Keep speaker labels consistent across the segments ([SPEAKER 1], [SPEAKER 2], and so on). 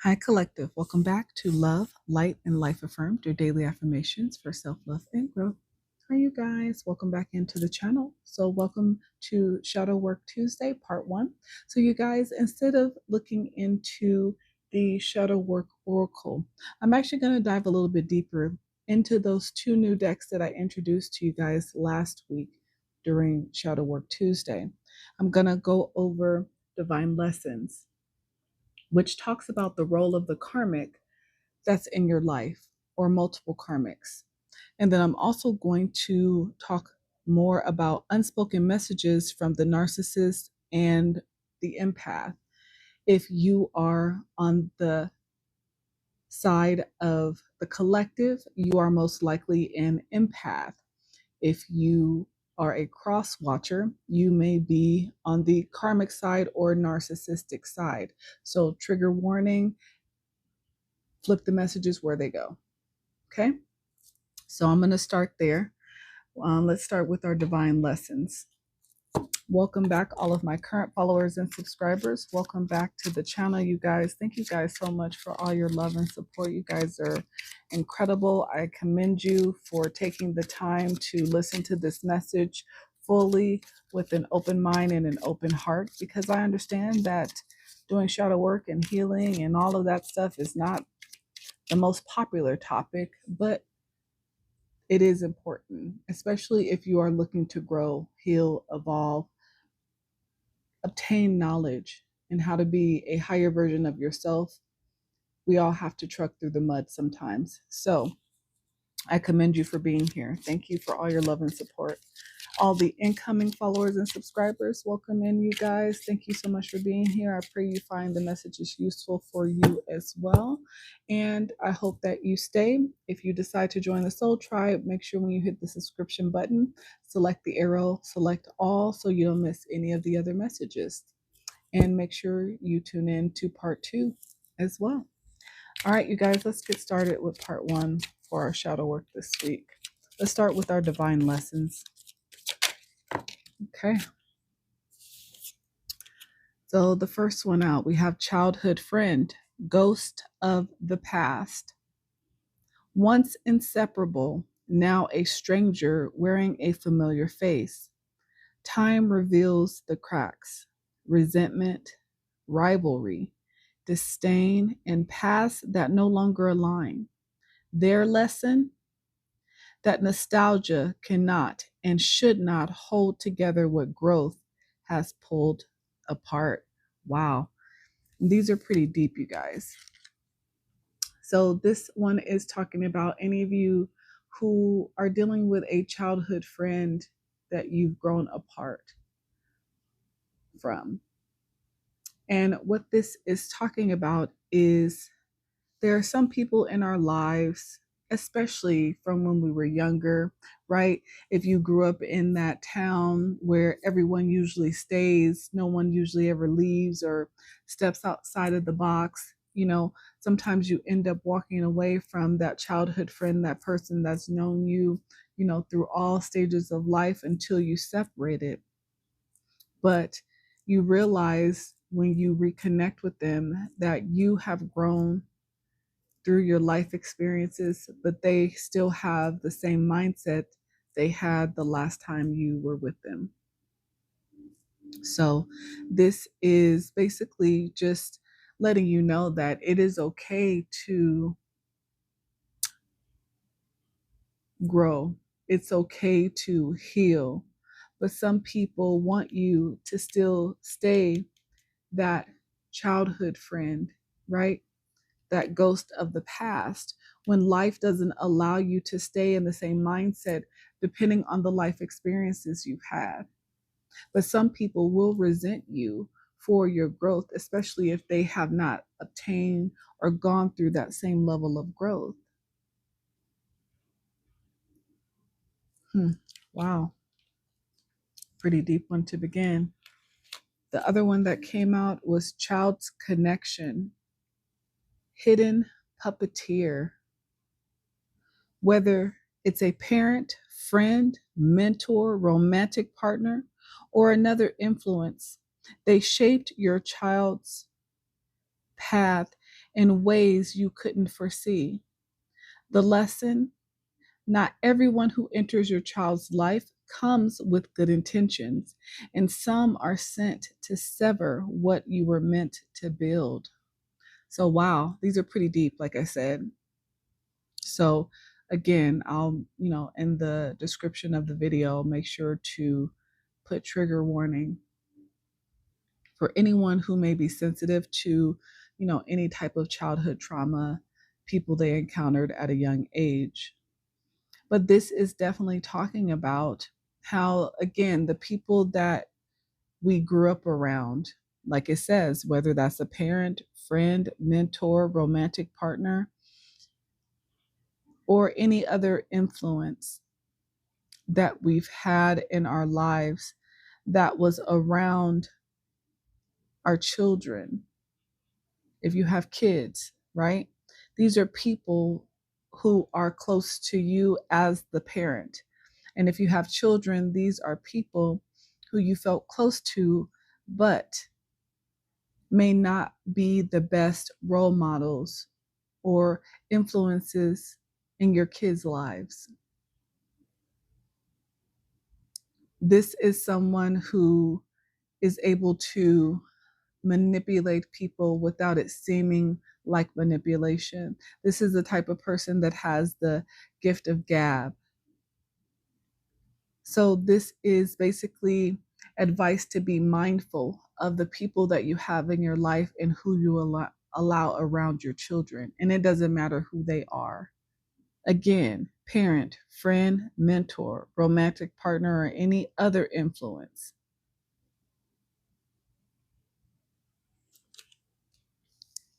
[SPEAKER 1] Hi, Collective. Welcome back to Love, Light, and Life Affirmed, your daily affirmations for self-love and growth. Hi, you guys. Welcome back into the channel. So welcome to Shadow Work Tuesday, part 1. So you guys, instead of looking into the Shadow Work Oracle, I'm actually going to dive a little bit deeper into those 2 new decks that I introduced to you guys last week during Shadow Work Tuesday. I'm going to go over Divine Lessons, which talks about the role of the karmic that's in your life or multiple karmics. And then I'm also going to talk more about unspoken messages from the narcissist and the empath. If you are on the side of the collective, you are most likely an empath. If you are a cross watcher, you may be on the karmic side or narcissistic side. So, trigger warning, flip the messages where they go. Okay, so I'm going to start there. Let's start with our divine lessons. Welcome back, all of my current followers and subscribers. Welcome back to the channel, you guys. Thank you guys so much for all your love and support. You guys are incredible. I commend you for taking the time to listen to this message fully with an open mind and an open heart, because I understand that doing shadow work and healing and all of that stuff is not the most popular topic, but it is important, especially if you are looking to grow, heal, evolve, obtain knowledge, and how to be a higher version of yourself. We all have to truck through the mud sometimes. So I commend you for being here. Thank you for all your love and support. All the incoming followers and subscribers, welcome in, you guys. Thank you so much for being here. I pray you find the messages useful for you as well. And I hope that you stay. If you decide to join the Soul Tribe, make sure when you hit the subscription button, select the arrow, select all so you don't miss any of the other messages. And make sure you tune in to part 2 as well. All right, you guys, let's get started with part 1 for our shadow work this week. Let's start with our divine lessons. Okay. So the first one out, we have childhood friend, ghost of the past. Once inseparable, now a stranger wearing a familiar face. Time reveals the cracks, resentment, rivalry, disdain, and paths that no longer align. Their lesson? That nostalgia cannot and should not hold together what growth has pulled apart. Wow. These are pretty deep, you guys. So this one is talking about any of you who are dealing with a childhood friend that you've grown apart from. And what this is talking about is there are some people in our lives, especially from when we were younger, right? If you grew up in that town where everyone usually stays, no one usually ever leaves or steps outside of the box, sometimes you end up walking away from that childhood friend, that person that's known you, through all stages of life until you separated. But you realize when you reconnect with them that you have grown through your life experiences, but they still have the same mindset they had the last time you were with them. So this is basically just letting you know that it is okay to grow. It's okay to heal. But some people want you to still stay that childhood friend, right? That ghost of the past, when life doesn't allow you to stay in the same mindset, depending on the life experiences you've had. But some people will resent you for your growth, especially if they have not obtained or gone through that same level of growth. Wow. Pretty deep one to begin. The other one that came out was Child's Connection, hidden puppeteer. Whether it's a parent, friend, mentor, romantic partner, or another influence, they shaped your child's path in ways you couldn't foresee. The lesson: not everyone who enters your child's life comes with good intentions, and some are sent to sever what you were meant to build. So, wow, these are pretty deep, like I said. So, again, I'll, in the description of the video, make sure to put trigger warning for anyone who may be sensitive to, any type of childhood trauma, people they encountered at a young age. But this is definitely talking about how, again, the people that we grew up around, like it says, whether that's a parent, friend, mentor, romantic partner, or any other influence that we've had in our lives that was around our children. If you have kids, right? These are people who are close to you as the parent. And if you have children, these are people who you felt close to, but may not be the best role models or influences in your kids' lives. This is someone who is able to manipulate people without it seeming like manipulation. This is the type of person that has the gift of gab. So this is basically advice to be mindful of the people that you have in your life and who you allow around your children. And it doesn't matter who they are. Again, parent, friend, mentor, romantic partner, or any other influence.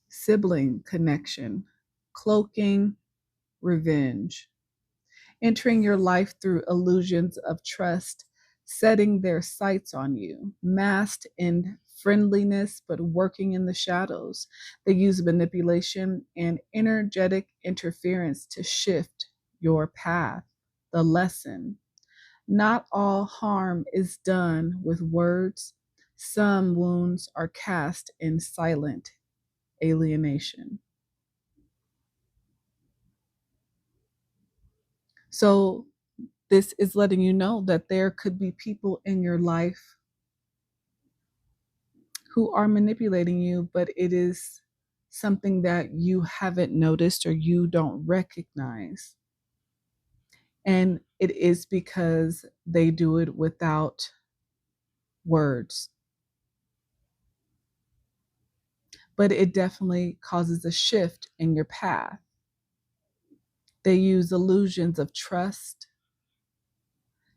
[SPEAKER 1] Sibling connection, cloaking, revenge. Entering your life through illusions of trust, setting their sights on you, masked in friendliness but working in the shadows. They use manipulation and energetic interference to shift your path. The lesson: not all harm is done with words. Some wounds are cast in silent alienation. So this is letting you know that there could be people in your life who are manipulating you, but it is something that you haven't noticed or you don't recognize. And it is because they do it without words. But it definitely causes a shift in your path. They use illusions of trust,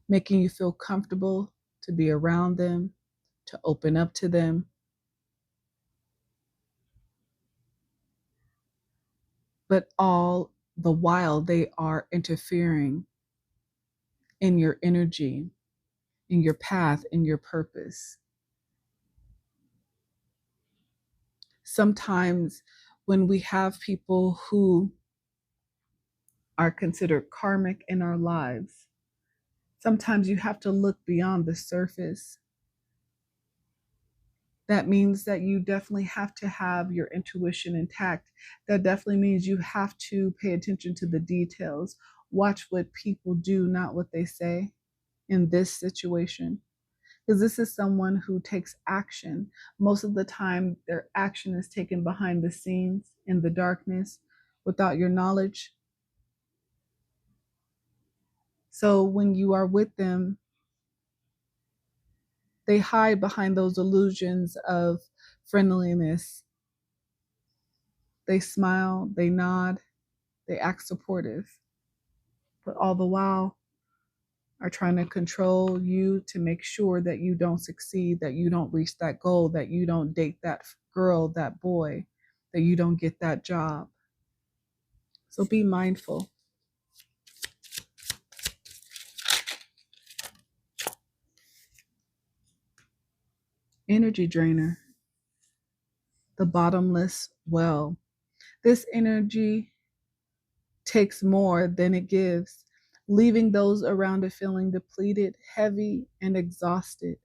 [SPEAKER 1] making you feel comfortable to be around them, to open up to them. But all the while, they are interfering in your energy, in your path, in your purpose. Sometimes when we have people who are considered karmic in our lives, sometimes you have to look beyond the surface. That means that you definitely have to have your intuition intact. That definitely means you have to pay attention to the details. Watch what people do, not what they say in this situation. Because this is someone who takes action. Most of the time, their action is taken behind the scenes in the darkness without your knowledge. So when you are with them, they hide behind those illusions of friendliness. They smile, they nod, they act supportive, but all the while are trying to control you to make sure that you don't succeed, that you don't reach that goal, that you don't date that girl, that boy, that you don't get that job. So be mindful. Energy drainer, the bottomless well. This energy takes more than it gives, leaving those around it feeling depleted, heavy, and exhausted.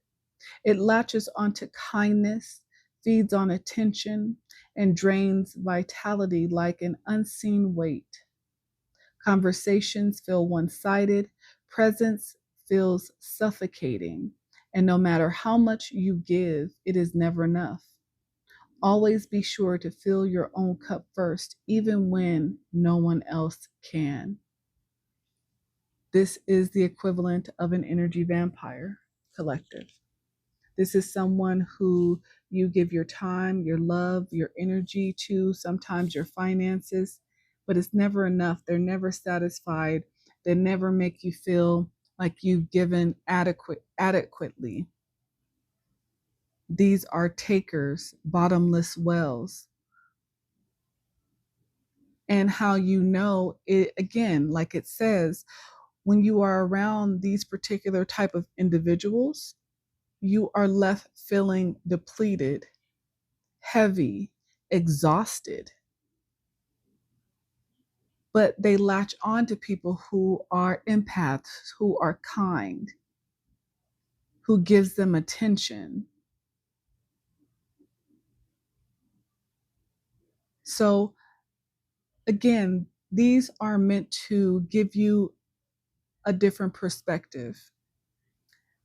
[SPEAKER 1] It latches onto kindness, feeds on attention, and drains vitality like an unseen weight. Conversations feel one-sided, presence feels suffocating, and no matter how much you give, it is never enough. Always be sure to fill your own cup first, even when no one else can. This is the equivalent of an energy vampire collective. This is someone who you give your time, your love, your energy to, sometimes your finances, but it's never enough. They're never satisfied. They never make you feel like you've given adequately. These are takers, bottomless wells. And how you know it, again, like it says, when you are around these particular type of individuals, you are left feeling depleted, heavy, exhausted. But they latch on to people who are empaths, who are kind, who gives them attention. So again, these are meant to give you a different perspective.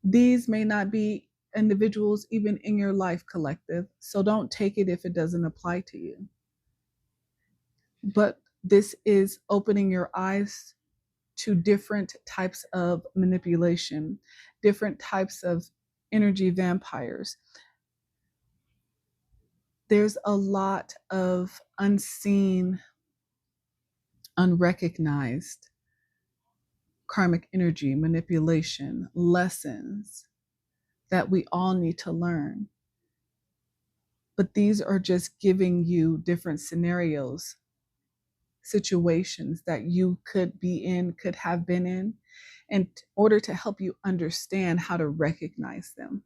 [SPEAKER 1] These may not be individuals even in your life collective, so don't take it if it doesn't apply to you. But this is opening your eyes to different types of manipulation, different types of energy vampires. There's a lot of unseen, unrecognized karmic energy, manipulation, lessons that we all need to learn. But these are just giving you different scenarios, situations that you could be in, could have been in order to help you understand how to recognize them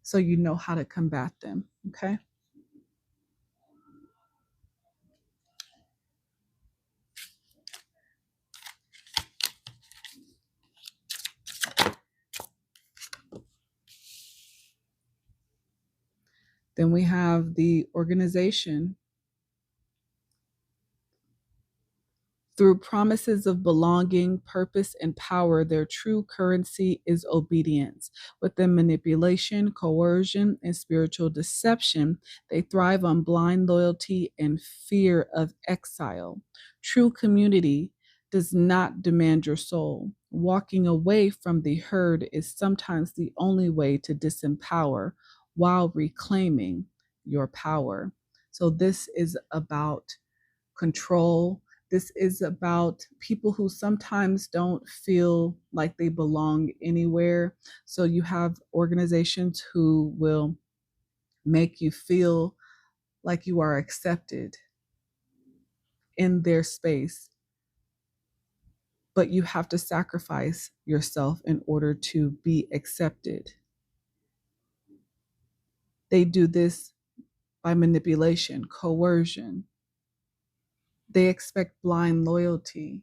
[SPEAKER 1] so you know how to combat them, okay? Then we have the organization. Through promises of belonging, purpose, and power, their true currency is obedience. Within manipulation, coercion, and spiritual deception, they thrive on blind loyalty and fear of exile. True community does not demand your soul. Walking away from the herd is sometimes the only way to disempower while reclaiming your power. So this is about control. This is about people who sometimes don't feel like they belong anywhere. So you have organizations who will make you feel like you are accepted in their space, but you have to sacrifice yourself in order to be accepted. They do this by manipulation, coercion. They expect blind loyalty.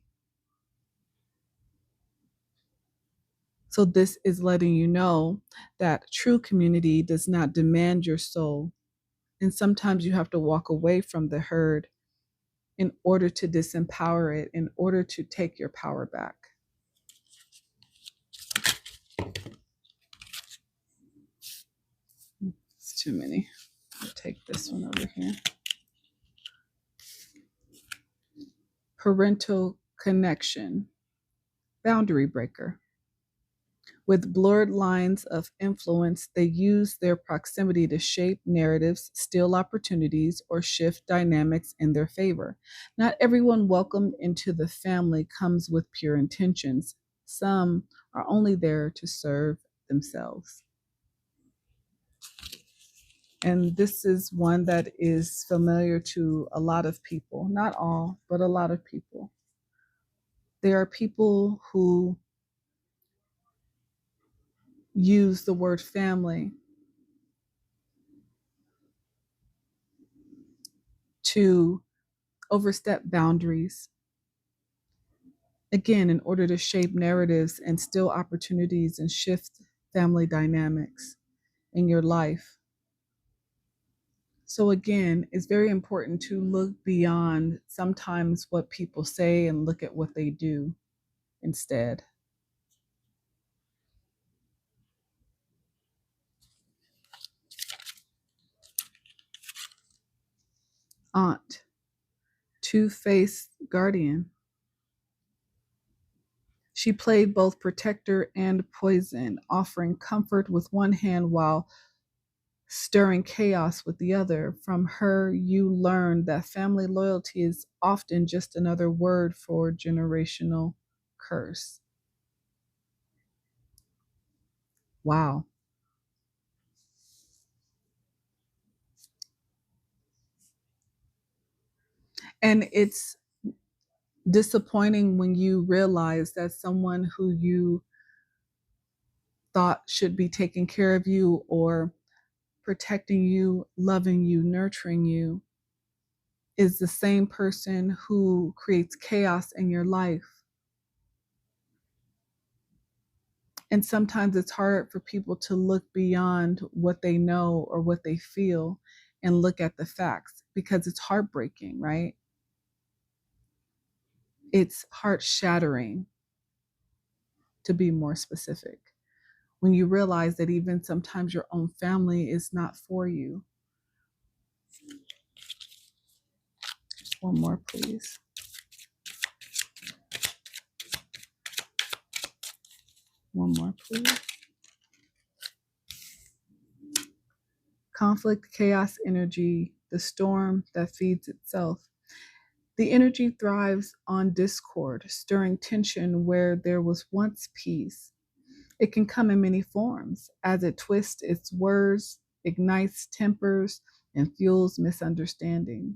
[SPEAKER 1] So this is letting you know that true community does not demand your soul. And sometimes you have to walk away from the herd in order to disempower it, in order to take your power back. It's too many. I'll take this one over here. Parental connection, boundary breaker. With blurred lines of influence, they use their proximity to shape narratives, steal opportunities, or shift dynamics in their favor. Not everyone welcomed into the family comes with pure intentions. Some are only there to serve themselves. And this is one that is familiar to a lot of people, not all, but a lot of people. There are people who use the word family to overstep boundaries, again, in order to shape narratives and steal opportunities and shift family dynamics in your life. So again, it's very important to look beyond sometimes what people say and look at what they do instead. Aunt, two-faced guardian. She played both protector and poison, offering comfort with one hand while stirring chaos with the other. From her, you learn that family loyalty is often just another word for generational curse. Wow. And it's disappointing when you realize that someone who you thought should be taking care of you or protecting you, loving you, nurturing you, is the same person who creates chaos in your life. And sometimes it's hard for people to look beyond what they know or what they feel and look at the facts because it's heartbreaking, right? It's heart shattering, to be more specific, when you realize that even sometimes your own family is not for you. One more, please. One more, please. Conflict, chaos energy, the storm that feeds itself. The energy thrives on discord, stirring tension where there was once peace. It can come in many forms as it twists its words, ignites tempers, and fuels misunderstandings.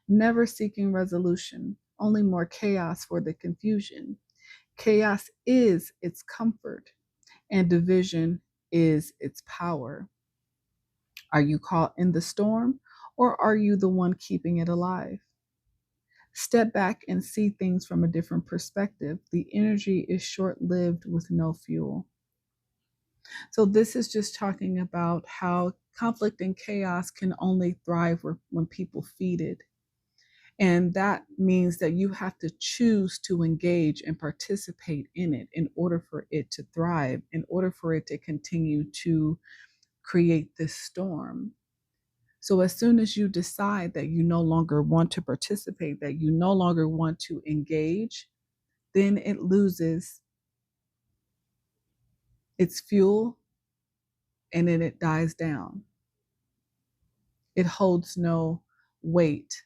[SPEAKER 1] Never seeking resolution, only more chaos for the confusion. Chaos is its comfort, and division is its power. Are you caught in the storm, or are you the one keeping it alive? Step back and see things from a different perspective. The energy is short lived with no fuel. So, this is just talking about how conflict and chaos can only thrive when people feed it. And that means that you have to choose to engage and participate in it in order for it to thrive, in order for it to continue to create this storm. So as soon as you decide that you no longer want to participate, that you no longer want to engage, then it loses its fuel and then it dies down. It holds no weight.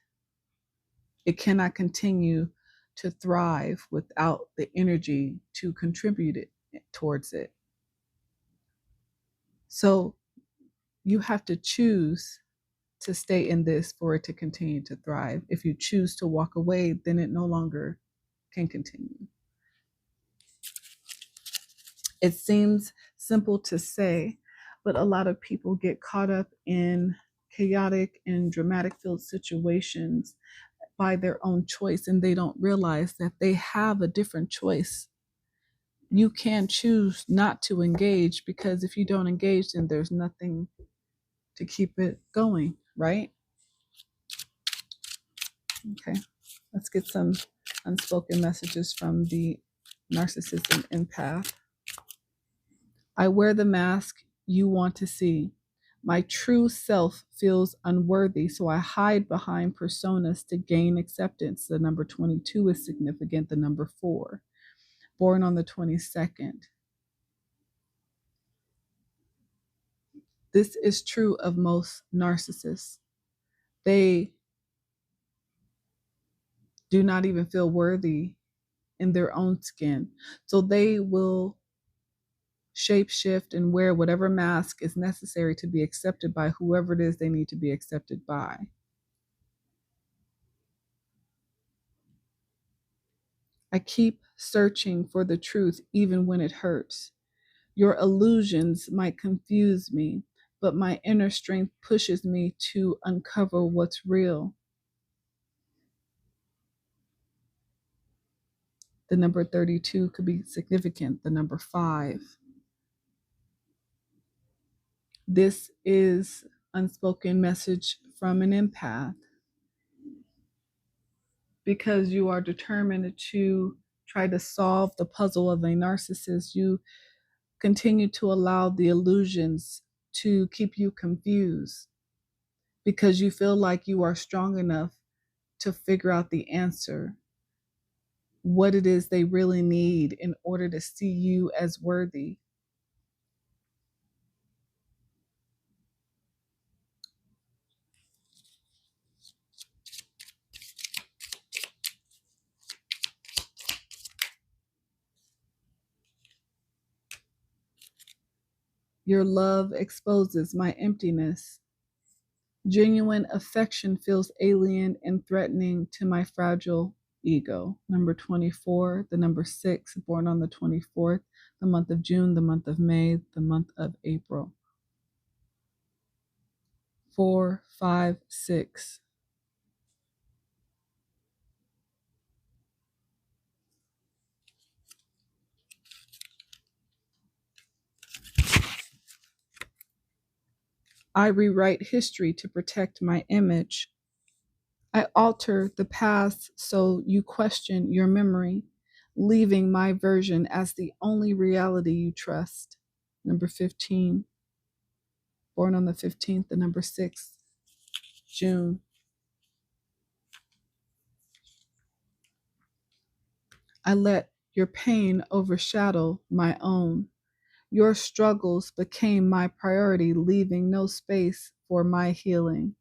[SPEAKER 1] It cannot continue to thrive without the energy to contribute it towards it. So you have to choose to stay in this for it to continue to thrive. If you choose to walk away, then it no longer can continue. It seems simple to say, but a lot of people get caught up in chaotic and dramatic filled situations by their own choice, and they don't realize that they have a different choice. You can choose not to engage, because if you don't engage, then there's nothing to keep it going, right? Okay, let's get some unspoken messages from the narcissist and empath. I wear the mask you want to see. My true self feels unworthy, so I hide behind personas to gain acceptance. The number 22 is significant, the number 4. Born on the 22nd. This is true of most narcissists. They do not even feel worthy in their own skin. So they will shapeshift and wear whatever mask is necessary to be accepted by whoever it is they need to be accepted by. I keep searching for the truth even when it hurts. Your illusions might confuse me, but my inner strength pushes me to uncover what's real. The number 32 could be significant, the number 5. This is unspoken message from an empath because you are determined to try to solve the puzzle of a narcissist. You continue to allow the illusions to keep you confused because you feel like you are strong enough to figure out the answer, what it is they really need in order to see you as worthy. Your love exposes my emptiness. Genuine affection feels alien and threatening to my fragile ego. Number 24, the number 6, born on the 24th, the month of June, the month of May, the month of April. 4, 5, 6. I rewrite history to protect my image. I alter the past so you question your memory, leaving my version as the only reality you trust. Number 15, born on the 15th, the number 6, June. I let your pain overshadow my own. Your struggles became my priority, leaving no space for my healing.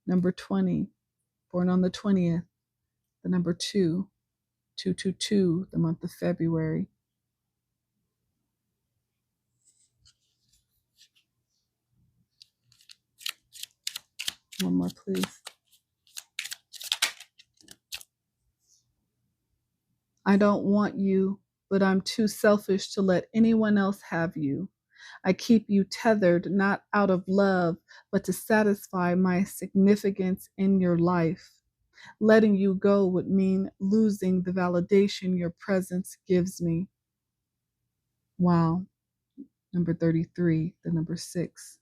[SPEAKER 1] Number 20, born on the 20th, the number 2, 222, the month of February. One more, please. I don't want you, but I'm too selfish to let anyone else have you. I keep you tethered, not out of love, but to satisfy my significance in your life. Letting you go would mean losing the validation your presence gives me. Wow. Number 33, the number 6.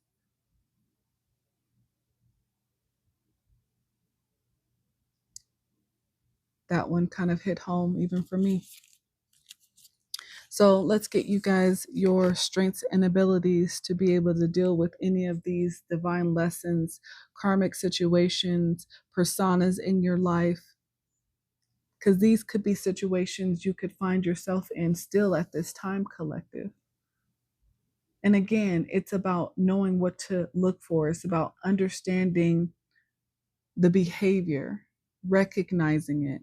[SPEAKER 1] That one kind of hit home even for me. So let's get you guys your strengths and abilities to be able to deal with any of these divine lessons, karmic situations, personas in your life. Because these could be situations you could find yourself in still at this time, collective. And again, it's about knowing what to look for. It's about understanding the behavior, recognizing it.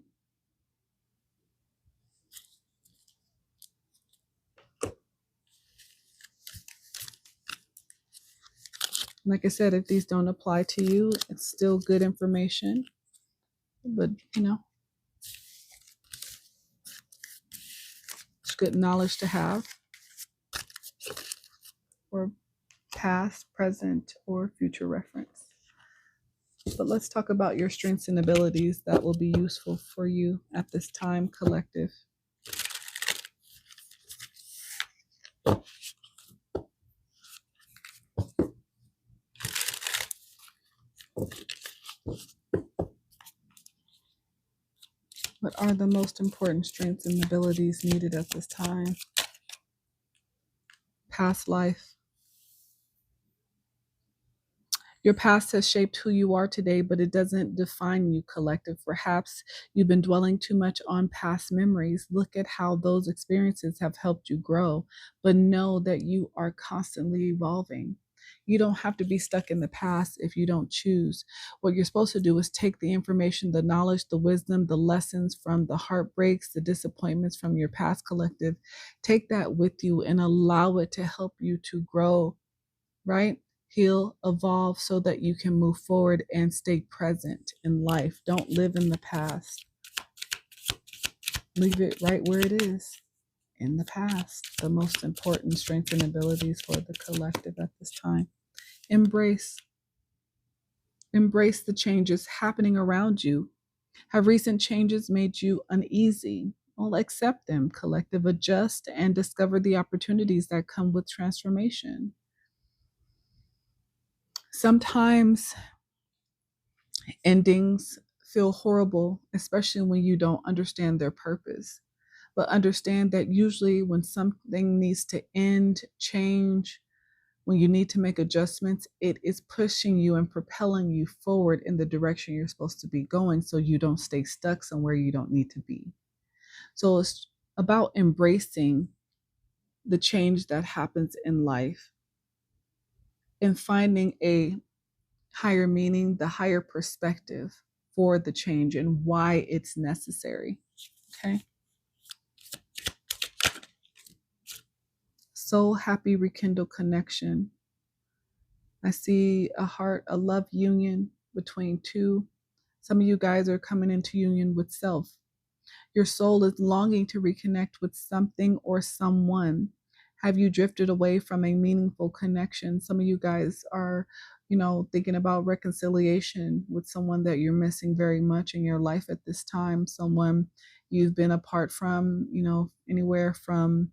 [SPEAKER 1] Like I said, if these don't apply to you, it's still good information. But, it's good knowledge to have for past, present, or future reference. But let's talk about your strengths and abilities that will be useful for you at this time, collective. What are the most important strengths and abilities needed at this time? Past life. Your past has shaped who you are today, but it doesn't define you, collective. Perhaps you've been dwelling too much on past memories. Look at how those experiences have helped you grow, but know that you are constantly evolving. You don't have to be stuck in the past if you don't choose. What you're supposed to do is take the information, the knowledge, the wisdom, the lessons from the heartbreaks, the disappointments from your past, collective. Take that with you and allow it to help you to grow, right? Heal, evolve so that you can move forward and stay present in life. Don't live in the past. Leave it right where it is, in the past. The most important strengths and abilities for the collective at this time. Embrace the changes happening around you. Have recent changes made you uneasy? Well, accept them, collective. Adjust and discover the opportunities that come with transformation. Sometimes Endings feel horrible, especially when you don't understand their purpose. But understand that usually when something needs to end, change, when you need to make adjustments, it is pushing you and propelling you forward in the direction you're supposed to be going so you don't stay stuck somewhere you don't need to be. So it's about embracing the change that happens in life and finding a higher meaning, the higher perspective for the change and why it's necessary. Okay. Soul happy rekindle connection. I see a heart, a love union between two. Some of you guys are coming into union with self. Your soul is longing to reconnect with something or someone. Have you drifted away from a meaningful connection? Some of you guys are, thinking about reconciliation with someone that you're missing very much in your life at this time, someone you've been apart from, anywhere from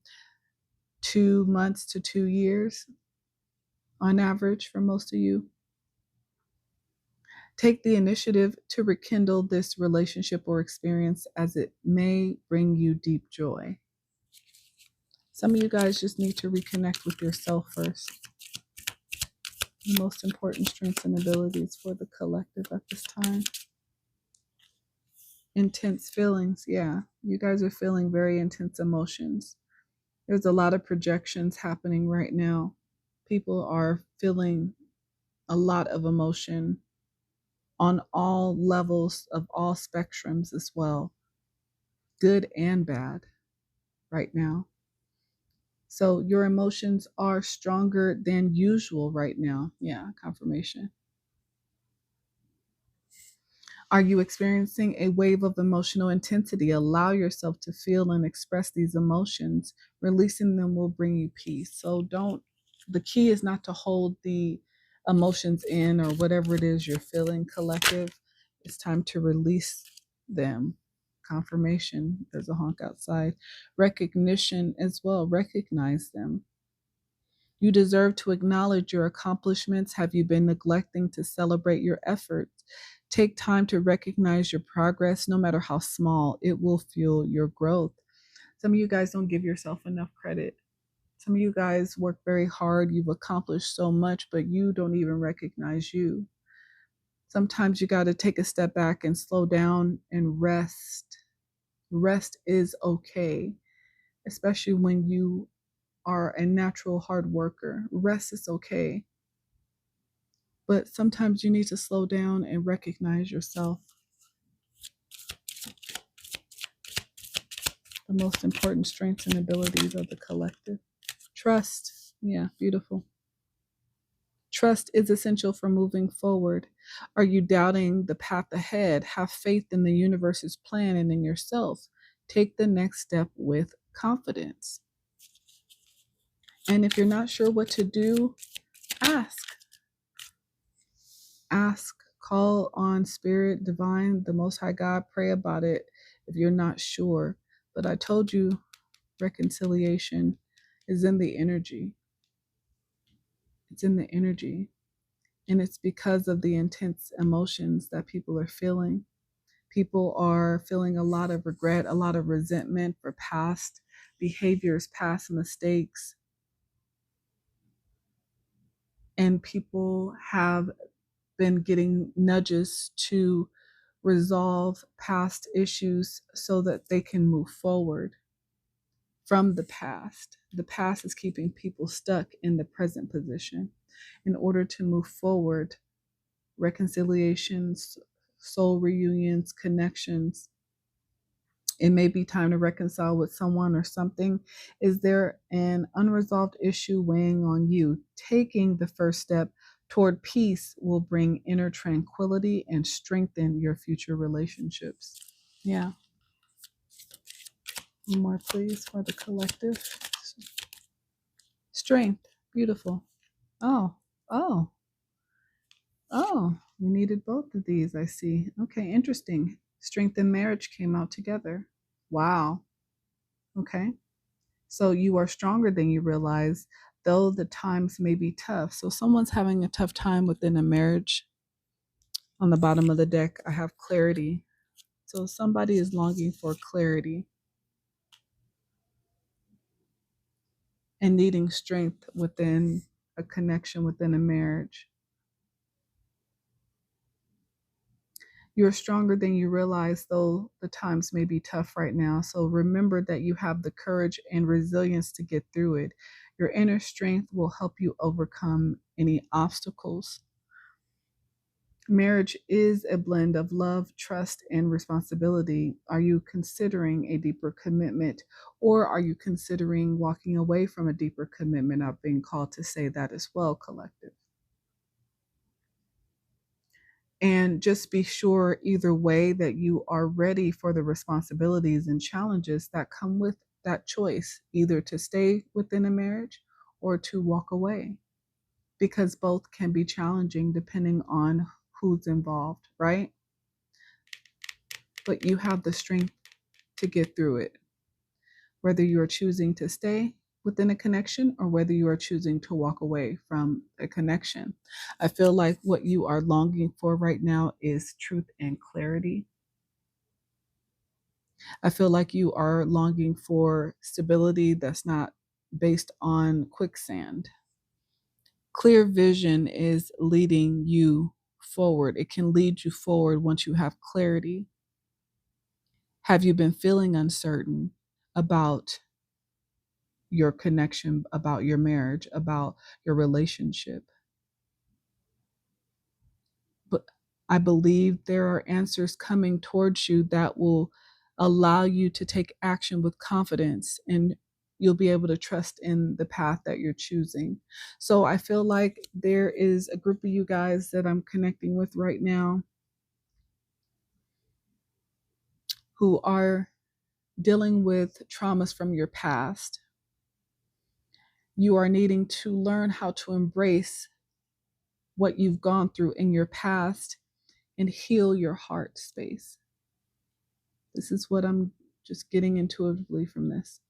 [SPEAKER 1] 2 months to 2 years on average for most of you. Take the initiative to rekindle this relationship or experience as it may bring you deep joy. Some of you guys just need to reconnect with yourself first. The most important strengths and abilities for the collective at this time. Intense feelings. Yeah, you guys are feeling very intense emotions. There's a lot of projections happening right now. People are feeling a lot of emotion on all levels of all spectrums as well, good and bad right now. So your emotions are stronger than usual right now. Yeah, confirmation. Are you experiencing a wave of emotional intensity? Allow yourself to feel and express these emotions. Releasing them will bring you peace. So the key is not to hold the emotions in or whatever it is you're feeling, collective. It's time to release them. Confirmation. There's a honk outside. Recognition as well. Recognize them. You deserve to acknowledge your accomplishments. Have you been neglecting to celebrate your efforts? Take time to recognize your progress, no matter how small. It will fuel your growth. Some of you guys don't give yourself enough credit. Some of you guys work very hard. You've accomplished so much, but you don't even recognize you. Sometimes you got to take a step back and slow down and rest. Rest is okay, especially when you are a natural hard worker. Rest is okay. But sometimes you need to slow down and recognize yourself. The most important strengths and abilities of the collective. Trust. Yeah, beautiful. Trust is essential for moving forward. Are you doubting the path ahead? Have faith in the universe's plan and in yourself. Take the next step with confidence. And if you're not sure what to do, ask. Ask, call on Spirit, Divine, the Most High God, pray about it if you're not sure. But I told you, reconciliation is in the energy. It's in the energy. And it's because of the intense emotions that people are feeling. People are feeling a lot of regret, a lot of resentment for past behaviors, past mistakes. And people have been getting nudges to resolve past issues so that they can move forward from the past. The past is keeping people stuck in the present position. In order to move forward, reconciliations, soul reunions, connections, it may be time to reconcile with someone or something. Is there an unresolved issue weighing on you? Taking the first step toward peace will bring inner tranquility and strengthen your future relationships. Yeah. One more, please, for the collective. Strength. Beautiful. Oh, oh, we needed both of these, I see. Okay, interesting. Strength and marriage came out together. Wow. Okay. So you are stronger than you realize, though the times may be tough. So someone's having a tough time within a marriage. On the bottom of the deck, I have clarity. So somebody is longing for clarity and needing strength within a connection, within a marriage. You're stronger than you realize, though the times may be tough right now. So remember that you have the courage and resilience to get through it. Your inner strength will help you overcome any obstacles. Marriage is a blend of love, trust, and responsibility. Are you considering a deeper commitment, or are you considering walking away from a deeper commitment? I've been called to say that as well, collective. And just be sure either way that you are ready for the responsibilities and challenges that come with that choice, either to stay within a marriage or to walk away, because both can be challenging depending on who's involved, right? But you have the strength to get through it, whether you are choosing to stay within a connection or whether you are choosing to walk away from a connection. I feel like what you are longing for right now is truth and clarity. I feel like you are longing for stability that's not based on quicksand. Clear vision is leading you forward. It can lead you forward once you have clarity. Have you been feeling uncertain about your connection, about your marriage, about your relationship? But I believe there are answers coming towards you that will allow you to take action with confidence, and you'll be able to trust in the path that you're choosing. So I feel like there is a group of you guys that I'm connecting with right now who are dealing with traumas from your past. You are needing to learn how to embrace what you've gone through in your past and heal your heart space. This is what I'm just getting intuitively from this.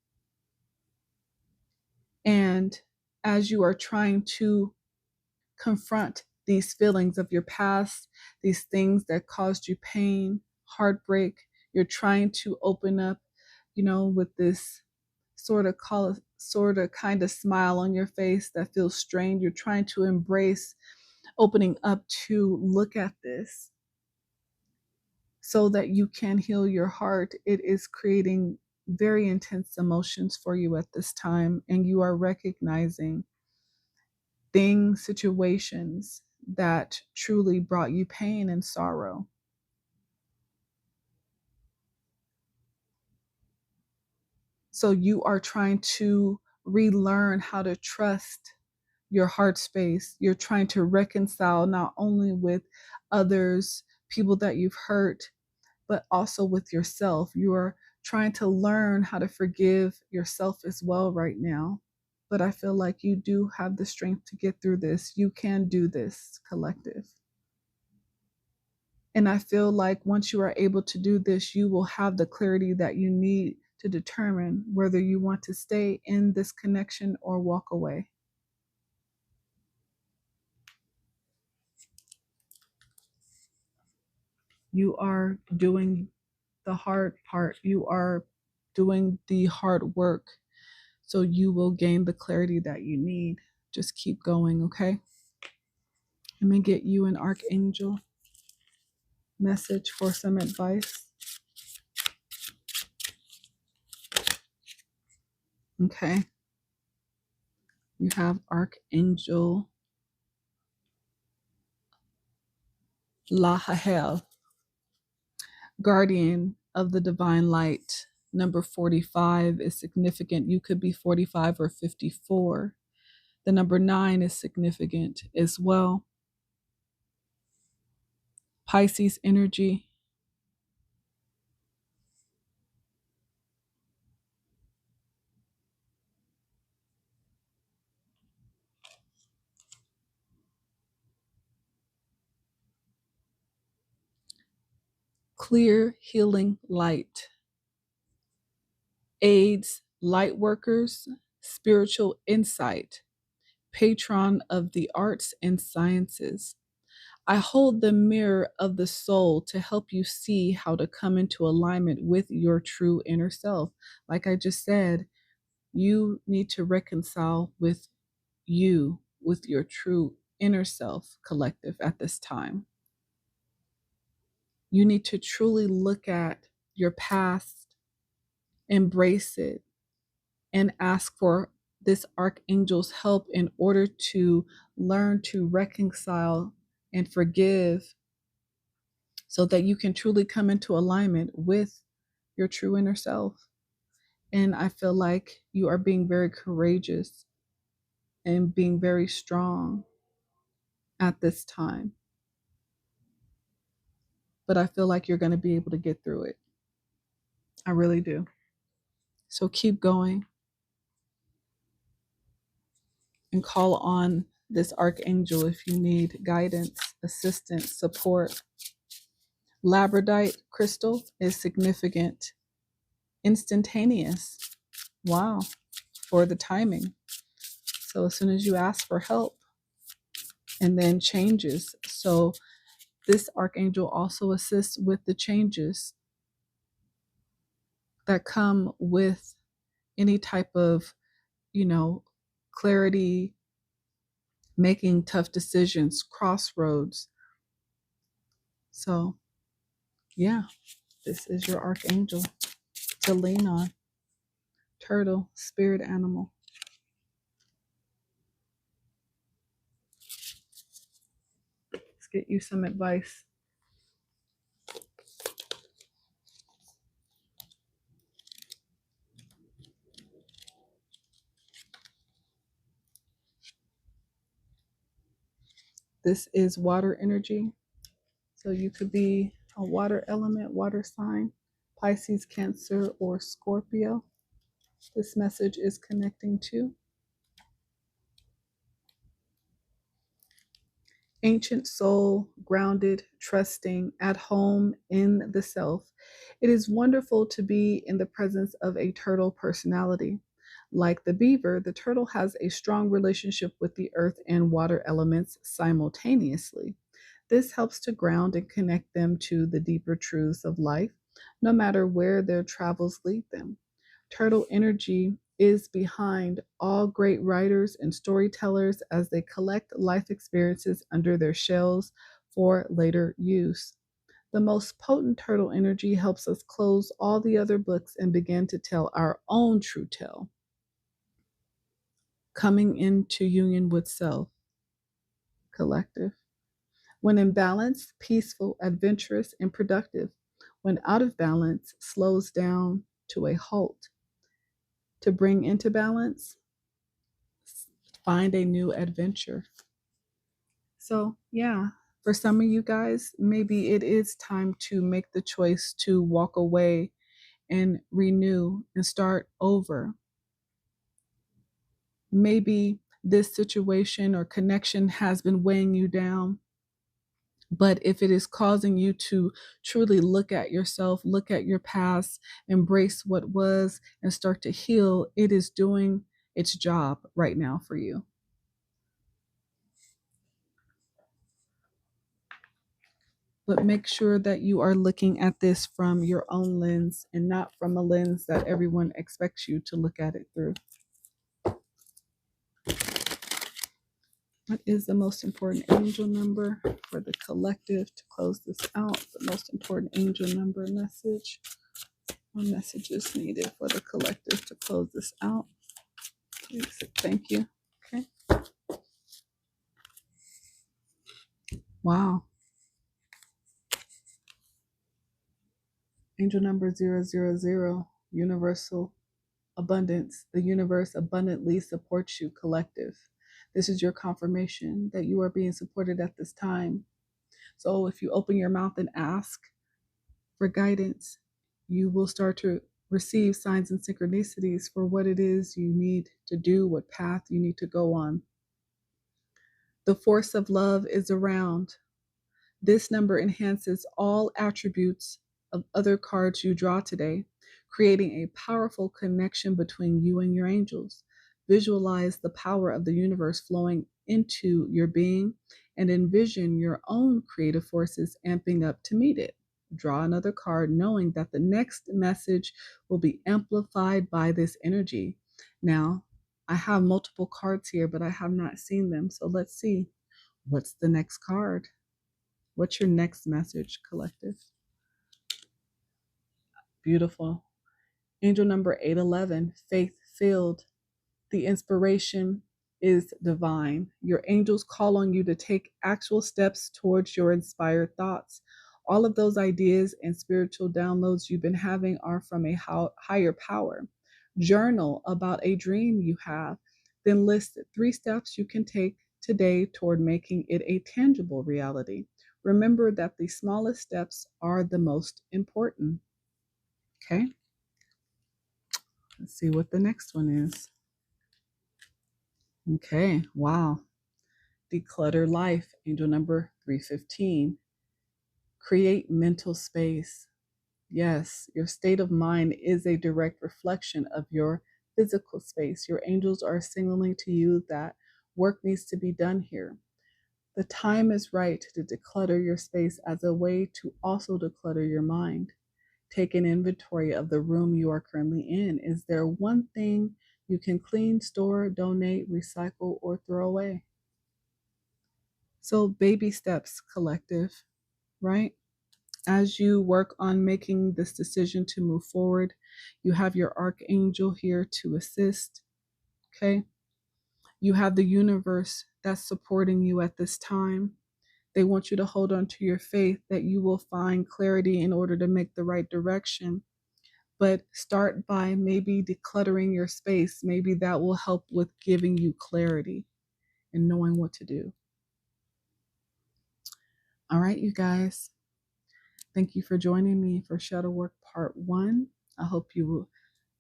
[SPEAKER 1] And as you are trying to confront these feelings of your past, these things that caused you pain, heartbreak, you're trying to open up, with this kind of smile on your face that feels strained. You're trying to embrace opening up to look at this so that you can heal your heart. It is creating very intense emotions for you at this time, and you are recognizing things, situations that truly brought you pain and sorrow. So you are trying to relearn how to trust your heart space. You're trying to reconcile not only with others, people that you've hurt, but also with yourself. You are trying to learn how to forgive yourself as well right now. But I feel like you do have the strength to get through this. You can do this, collective. And I feel like once you are able to do this, you will have the clarity that you need to determine whether you want to stay in this connection or walk away. You are doing the hard part. You are doing the hard work. So you will gain the clarity that you need. Just keep going, okay? Let me get you an Archangel message for some advice. Okay. You have Archangel Lahahel, guardian of the divine light. Number 45 is significant. You could be 45 or 54. The number 9 is significant as well. Pisces energy. Clear healing light. Aids light workers, spiritual insight, patron of the arts and sciences. I hold the mirror of the soul to help you see how to come into alignment with your true inner self. Like I just said, you need to reconcile with you, with your true inner self, collective, at this time. You need to truly look at your past, embrace it, and ask for this archangel's help in order to learn to reconcile and forgive so that you can truly come into alignment with your true inner self. And I feel like you are being very courageous and being very strong at this time. But I feel like you're going to be able to get through it. I really do. So keep going and call on this archangel if you need guidance, assistance, support. Labradorite crystal is significant, instantaneous. Wow, for the timing. So as soon as you ask for help, and then changes. So this archangel also assists with the changes that come with any type of, clarity, making tough decisions, crossroads. So, yeah, this is your archangel to lean on. Turtle, spirit animal. Let's get you some advice. This is water energy. So you could be a water element, water sign, Pisces, Cancer, or Scorpio. This message is connecting to ancient soul, grounded, trusting, at home in the self. It is wonderful to be in the presence of a turtle personality. Like the beaver, the turtle has a strong relationship with the earth and water elements simultaneously. This helps to ground and connect them to the deeper truths of life, no matter where their travels lead them. Turtle energy is behind all great writers and storytellers as they collect life experiences under their shells for later use. The most potent turtle energy helps us close all the other books and begin to tell our own true tale, coming into union with self, collective. When in balance, peaceful, adventurous, and productive. When out of balance, slows down to a halt. To bring into balance, find a new adventure. So, yeah, for some of you guys, maybe it is time to make the choice to walk away and renew and start over. Maybe this situation or connection has been weighing you down. But if it is causing you to truly look at yourself, look at your past, embrace what was, and start to heal, it is doing its job right now for you. But make sure that you are looking at this from your own lens and not from a lens that everyone expects you to look at it through. What is the most important angel number for the collective to close this out? The most important angel number message. What message is needed for the collective to close this out? Please, thank you. Okay. Wow. Angel number 000, universal abundance. The universe abundantly supports you, collective. This is your confirmation that you are being supported at this time. So if you open your mouth and ask for guidance, you will start to receive signs and synchronicities for what it is you need to do, what path you need to go on. The force of love is around. This number enhances all attributes of other cards you draw today, creating a powerful connection between you and your angels. Visualize the power of the universe flowing into your being and envision your own creative forces amping up to meet it. Draw another card knowing that the next message will be amplified by this energy. Now, I have multiple cards here, but I have not seen them. So let's see. What's the next card? What's your next message, collective? Beautiful. Angel number 811, faith filled. The inspiration is divine. Your angels call on you to take actual steps towards your inspired thoughts. All of those ideas and spiritual downloads you've been having are from a higher power. Journal about a dream you have, then list 3 steps you can take today toward making it a tangible reality. Remember that the smallest steps are the most important. Okay, let's see what the next one is. Okay, wow. Declutter life, angel number 315. Create mental space. Yes, your state of mind is a direct reflection of your physical space. Your angels are signaling to you that work needs to be done here. The time is right to declutter your space as a way to also declutter your mind. Take an inventory of the room you are currently in. Is there one thing you can clean, store, donate, recycle, or throw away? So, baby steps, collective, right? As you work on making this decision to move forward, you have your archangel here to assist, okay? You have the universe that's supporting you at this time. They want you to hold on to your faith that you will find clarity in order to make the right direction. But start by maybe decluttering your space. Maybe that will help with giving you clarity and knowing what to do. All right, you guys. Thank you for joining me for Shadow Work Part 1. I hope you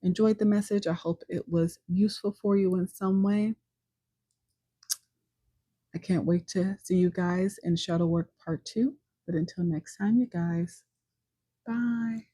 [SPEAKER 1] enjoyed the message. I hope it was useful for you in some way. I can't wait to see you guys in Shadow Work Part 2. But until next time, you guys, bye.